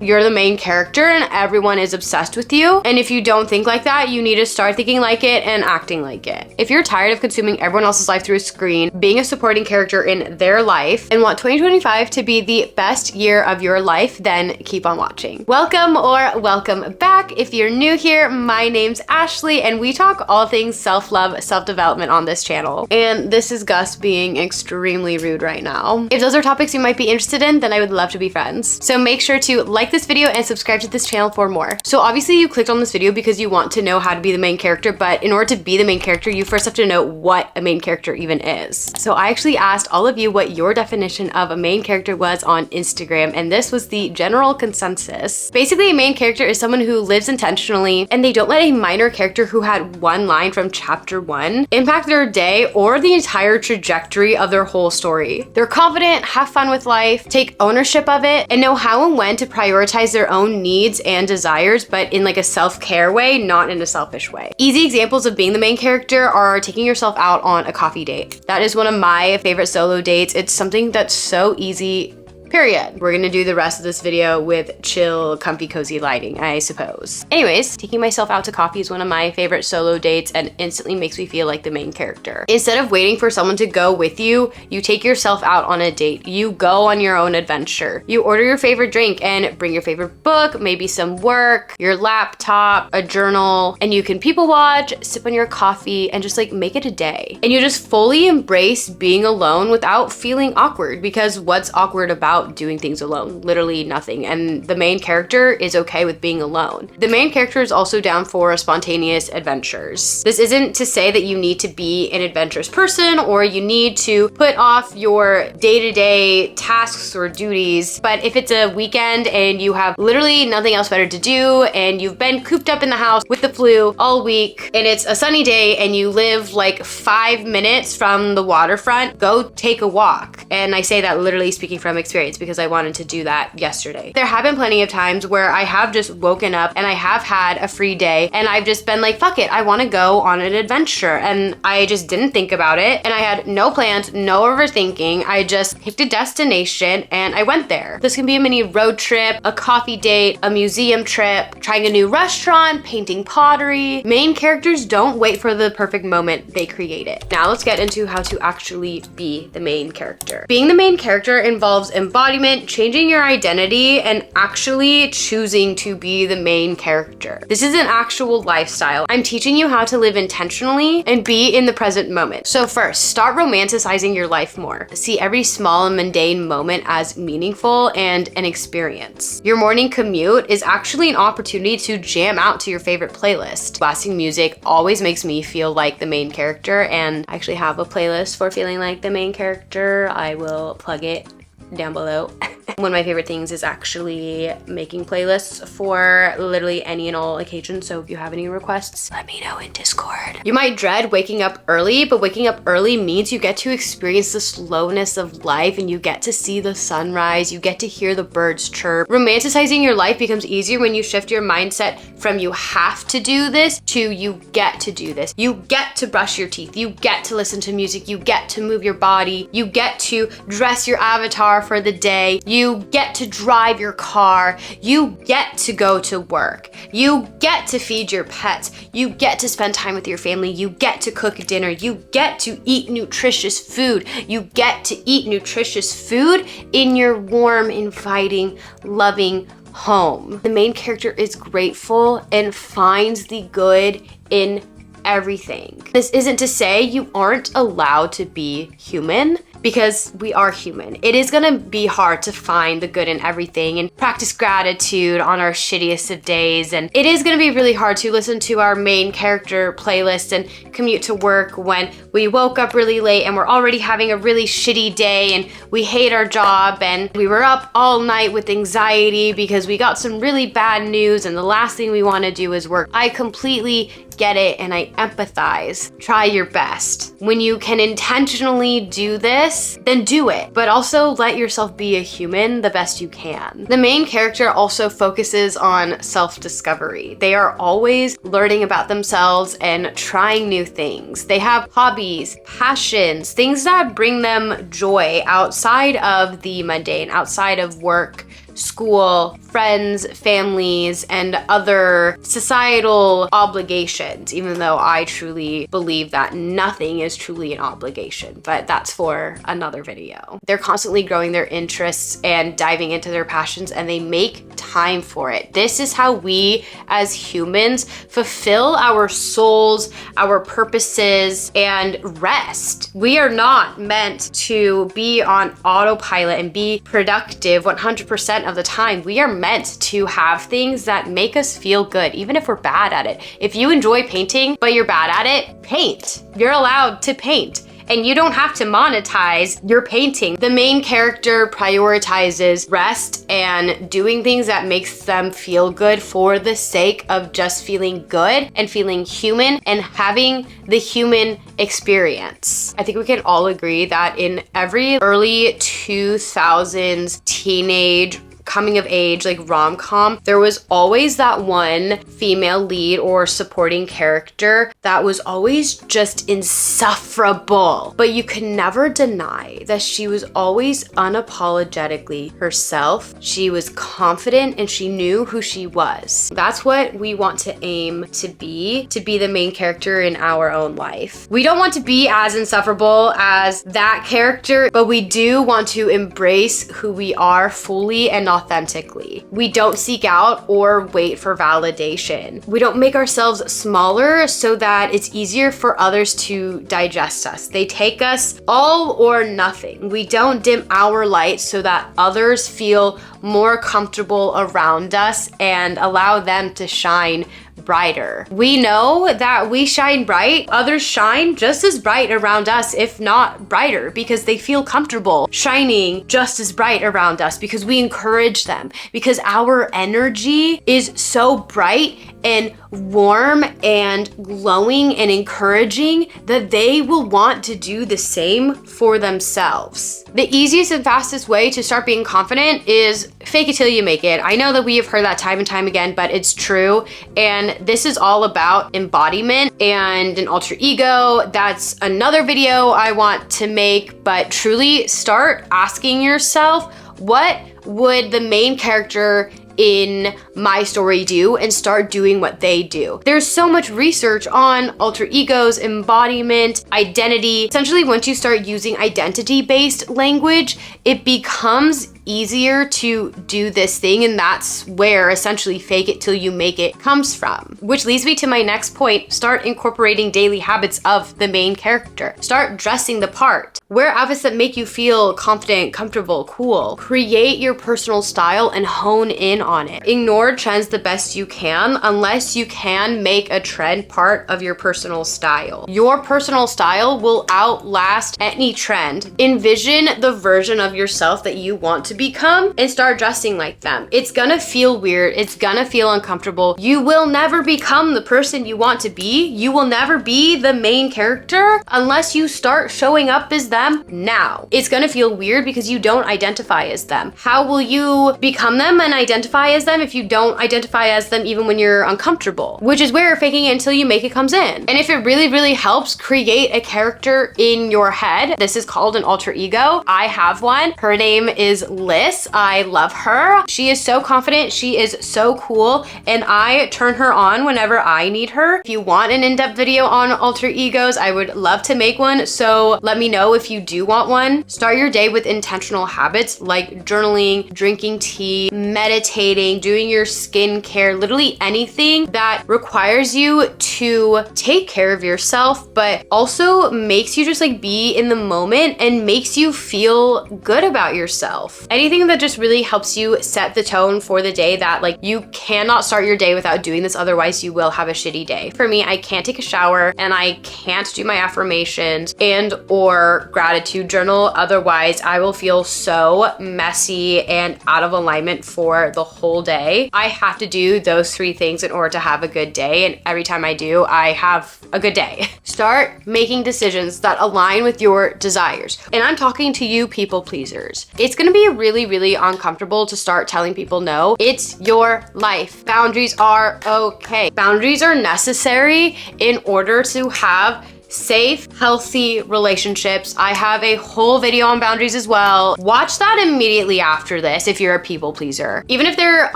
you're the main character and everyone is obsessed with you. And if you don't think like that, you need to start thinking like it and acting like it. If you're tired of consuming everyone else's life through a screen, being a supporting character in their life, and want 2025 to be the best year of your life, then keep on watching. Welcome or welcome back. If you're new here, my name's Ashley and we talk all things self-love, self-development on this channel. And this is Gus being extremely rude right now. If those are topics you might be interested in, then I would love to be friends. So make sure to like this video and subscribe to this channel for more. So obviously you clicked on this video because you want to know how to be the main character, but in order to be the main character, you first have to know what a main character even is. So I actually asked all of you what your definition of a main character was on Instagram, and this was the general consensus. Basically, a main character is someone who lives intentionally and they don't let a minor character who had one line from chapter 1 impact their day or the entire trajectory of their whole story. They're confident, have fun with life, take ownership of it, and know how and when to prioritize their own needs and desires, but in like a self-care way, not in a selfish way. Easy examples of being the main character are taking yourself out on a coffee date. That is one of my favorite solo dates. It's something that's so easy, period. We're gonna do the rest of this video with chill, comfy, cozy lighting, I suppose. Anyways, taking myself out to coffee is one of my favorite solo dates and instantly makes me feel like the main character. Instead of waiting for someone to go with you, you take yourself out on a date. You go on your own adventure. You order your favorite drink and bring your favorite book, maybe some work, your laptop, a journal, and you can people watch, sip on your coffee, and just like make it a day. And you just fully embrace being alone without feeling awkward, because what's awkward about doing things alone? Literally nothing. And the main character is okay with being alone. The main character is also down for spontaneous adventures. This isn't to say that you need to be an adventurous person or you need to put off your day-to-day tasks or duties, but if it's a weekend and you have literally nothing else better to do and you've been cooped up in the house with the flu all week and it's a sunny day and you live like 5 minutes from the waterfront, go take a walk. And I say that literally speaking from experience, because I wanted to do that yesterday. There have been plenty of times where I have just woken up and I have had a free day and I've just been like, fuck it, I want to go on an adventure. And I just didn't think about it and I had no plans, no overthinking. I just picked a destination and I went there. This can be a mini road trip, a coffee date, a museum trip, trying a new restaurant, painting pottery. Main characters don't wait for the perfect moment, they create it. Now let's get into how to actually be the main character. Being the main character involves embodiment, changing your identity, and actually choosing to be the main character. This is an actual lifestyle. I'm teaching you how to live intentionally and be in the present moment. So first, start romanticizing your life more. See every small and mundane moment as meaningful and an experience. Your morning commute is actually an opportunity to jam out to your favorite playlist. Blasting music always makes me feel like the main character, and I actually have a playlist for feeling like the main character. I will plug it down below. One of my favorite things is actually making playlists for literally any and all occasions. So if you have any requests, let me know in Discord. You might dread waking up early, but waking up early means you get to experience the slowness of life and you get to see the sunrise, you get to hear the birds chirp. Romanticizing your life becomes easier when you shift your mindset from you have to do this to you get to do this. You get to brush your teeth, you get to listen to music, you get to move your body, you get to dress your avatar for the day, you get to drive your car, you get to go to work, you get to feed your pets, you get to spend time with your family, you get to cook dinner, you get to eat nutritious food, you get to eat nutritious food in your warm, inviting, loving home. The main character is grateful and finds the good in everything. This isn't to say you aren't allowed to be human, because we are human. It is gonna be hard to find the good in everything and practice gratitude on our shittiest of days. And it is gonna be really hard to listen to our main character playlist and commute to work when we woke up really late and we're already having a really shitty day and we hate our job and we were up all night with anxiety because we got some really bad news and the last thing we wanna do is work. I completely get it and I empathize. Try your best. When you can intentionally do this, then do it. But also let yourself be a human the best you can. The main character also focuses on self-discovery. They are always learning about themselves and trying new things. They have hobbies, passions, things that bring them joy outside of the mundane, outside of work, school, friends, families, and other societal obligations, even though I truly believe that nothing is truly an obligation, but that's for another video. They're constantly growing their interests and diving into their passions, and they make time for it. This is how we as humans fulfill our souls, our purposes, and rest. We are not meant to be on autopilot and be productive 100% of the time. We are meant to have things that make us feel good, even if we're bad at it. If you enjoy painting, but you're bad at it, paint. You're allowed to paint. And you don't have to monetize your painting. The main character prioritizes rest and doing things that makes them feel good for the sake of just feeling good and feeling human and having the human experience. I think we can all agree that in every early 2000s teenage coming of age, like rom-com, there was always that one female lead or supporting character that was always just insufferable. But you can never deny that she was always unapologetically herself. She was confident and she knew who she was. That's what we want to aim to be the main character in our own life. We don't want to be as insufferable as that character, but we do want to embrace who we are fully and authentically. We don't seek out or wait for validation. We don't make ourselves smaller so that it's easier for others to digest us. They take us all or nothing. We don't dim our light so that others feel more comfortable around us and allow them to shine brighter. We know that we shine bright, others shine just as bright around us, if not brighter, because they feel comfortable shining just as bright around us because we encourage them, because our energy is so bright and warm and glowing and encouraging that they will want to do the same for themselves. The easiest and fastest way to start being confident is fake it till you make it. I know that we have heard that time and time again, but it's true. And this is all about embodiment and an alter ego. That's another video I want to make, but truly start asking yourself, what would the main character in my story do, and start doing what they do. There's so much research on alter egos, embodiment, identity. Essentially, once you start using identity-based language, it becomes easier to do this thing, and that's where essentially fake it till you make it comes from. Which leads me to my next point. Start incorporating daily habits of the main character. Start dressing the part. Wear outfits that make you feel confident, comfortable, cool. Create your personal style and hone in on it. Ignore trends the best you can unless you can make a trend part of your personal style. Your personal style will outlast any trend. Envision the version of yourself that you want to become and start dressing like them. It's gonna feel weird. It's gonna feel uncomfortable. You will never become the person you want to be. You will never be the main character unless you start showing up as them now. It's gonna feel weird because you don't identify as them. How will you become them and identify as them if you don't identify as them even when you're uncomfortable? Which is where faking it until you make it comes in. And if it really, really helps, create a character in your head. This is called an alter ego. I have one. Her name is Liz. I love her. She is so confident. She is so cool. And I turn her on whenever I need her. If you want an in-depth video on alter egos, I would love to make one. So let me know if you do want one. Start your day with intentional habits like journaling, drinking tea, meditating, doing your skincare, literally anything that requires you to take care of yourself, but also makes you just like be in the moment and makes you feel good about yourself. Anything that just really helps you set the tone for the day, that like you cannot start your day without doing this, otherwise you will have a shitty day. For me, I can't take a shower and I can't do my affirmations and or gratitude journal, otherwise I will feel so messy and out of alignment for the whole day. I have to do those 3 things in order to have a good day, and every time I do, I have a good day. Start making decisions that align with your desires. And I'm talking to you people pleasers. It's gonna be really, really uncomfortable to start telling people no. It's your life. Boundaries are okay. Boundaries are necessary in order to have safe, healthy relationships. I have a whole video on boundaries as well. Watch that immediately after this if you're a people pleaser. Even if they're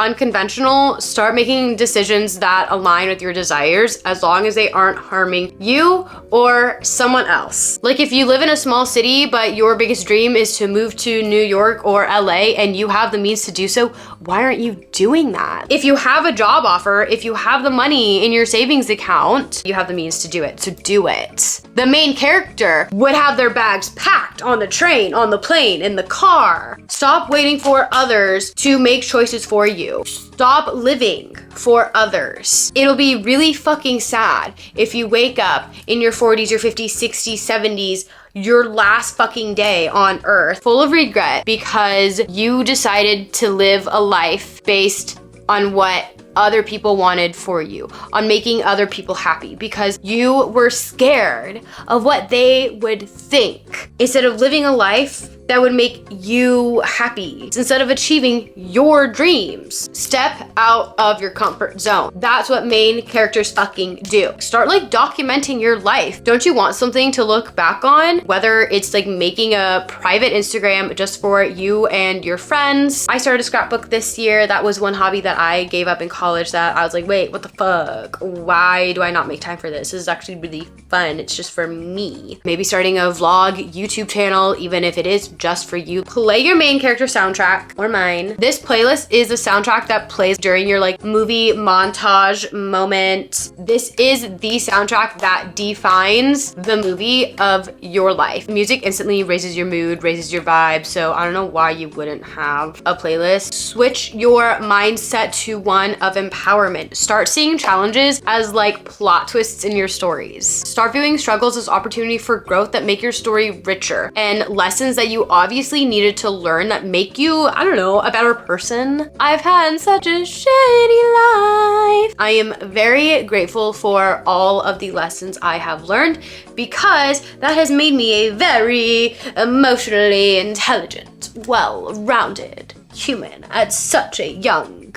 unconventional, start making decisions that align with your desires as long as they aren't harming you or someone else. Like if you live in a small city, but your biggest dream is to move to New York or LA and you have the means to do so, why aren't you doing that? If you have a job offer, if you have the money in your savings account, you have the means to do it, so do it. The main character would have their bags packed on the train, on the plane, in the car. Stop waiting for others to make choices for you. Stop living for others. It'll be really fucking sad if you wake up in your 40s, your 50s, 60s, 70s, your last fucking day on earth full of regret because you decided to live a life based on what other people wanted for you, on making other people happy because you were scared of what they would think instead of living a life that would make you happy instead of achieving your dreams. Step out of your comfort zone. That's what main characters fucking do. Start like documenting your life. Don't you want something to look back on? Whether it's like making a private Instagram just for you and your friends. I started a scrapbook this year. That was one hobby that I gave up in college that I was like, wait, what the fuck? Why do I not make time for this? This is actually really fun. It's just for me. Maybe starting a vlog YouTube channel, even if it is just for you. Play your main character soundtrack or mine. This playlist is the soundtrack that plays during your like movie montage moment. This is the soundtrack that defines the movie of your life. Music instantly raises your mood, raises your vibe. So I don't know why you wouldn't have a playlist. Switch your mindset to one of empowerment. Start seeing challenges as like plot twists in your stories. Start viewing struggles as opportunity for growth that make your story richer and lessons that you obviously needed to learn that make you, I don't know, a better person. I've had such a shitty life. I am very grateful for all of the lessons I have learned because that has made me a very emotionally intelligent, well-rounded human at such a young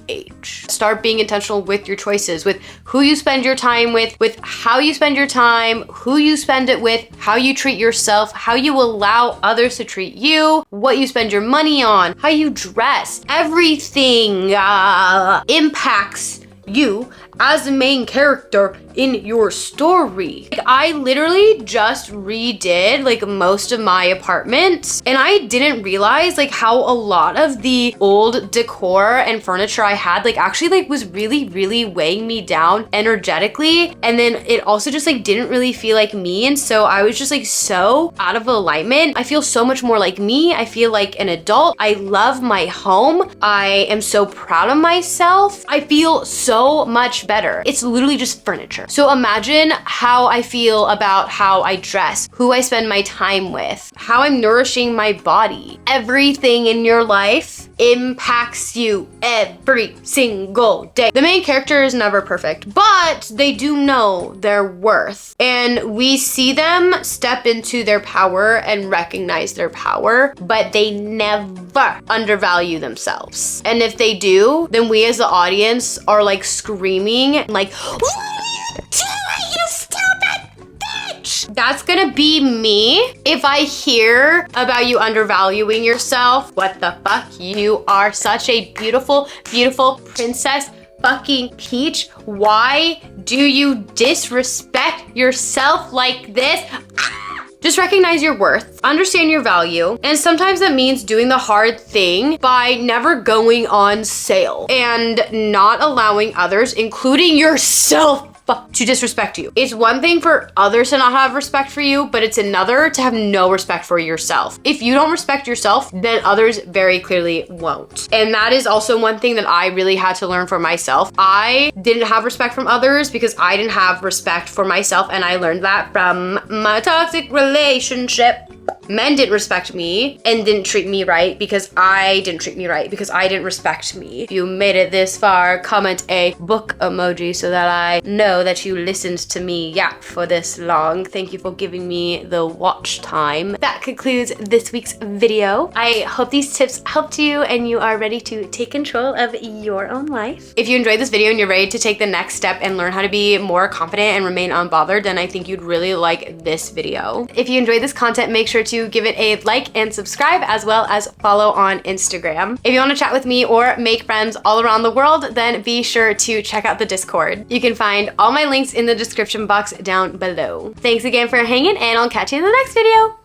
age. Start being intentional with your choices, with who you spend your time with how you spend your time, who you spend it with, how you treat yourself, how you allow others to treat you, what you spend your money on, how you dress. Everything impacts you as the main character in your story. Like, I literally just redid like most of my apartment and I didn't realize like how a lot of the old decor and furniture I had like actually like was really weighing me down energetically, and then it also just like didn't really feel like me, and so I was just like so out of alignment. I feel so much more like me. I feel like an adult. I love my home. I am so proud of myself. I feel so much better. It's literally just furniture. So imagine how I feel about how I dress, who I spend my time with, how I'm nourishing my body. Everything in your life impacts you every single day. The main character is never perfect, but they do know their worth. And we see them step into their power and recognize their power, but they never undervalue themselves. And if they do, then we as the audience are like screaming like, you stupid bitch! That's gonna be me if I hear about you undervaluing yourself. What the fuck? You are such a beautiful, beautiful princess fucking peach. Why do you disrespect yourself like this? Just recognize your worth, understand your value, and sometimes that means doing the hard thing by never going on sale and not allowing others, including yourself, to disrespect you. It's one thing for others to not have respect for you, but it's another to have no respect for yourself. If you don't respect yourself, then others very clearly won't. And that is also one thing that I really had to learn for myself. I didn't have respect from others because I didn't have respect for myself, and I learned that from my toxic relationship. men didn't respect me and didn't treat me right because I didn't treat me right, because I didn't respect me. If you made it this far, comment a book emoji so that I know that you listened to me yap for this long. Thank you for giving me the watch time. That concludes this week's video. I hope these tips helped you and you are ready to take control of your own life. If you enjoyed this video and you're ready to take the next step and learn how to be more confident and remain unbothered, then I think you'd really like this video. If you enjoyed this content, make sure to give it a like and subscribe, as well as follow on Instagram. If you want to chat with me or make friends all around the world, then be sure to check out the Discord. You can find all my links in the description box down below. Thanks again for hanging, and I'll catch you in the next video.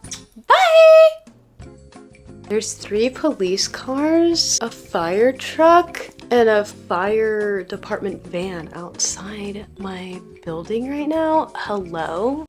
Bye! There's 3 police cars, a fire truck, and a fire department van outside my building right now. Hello?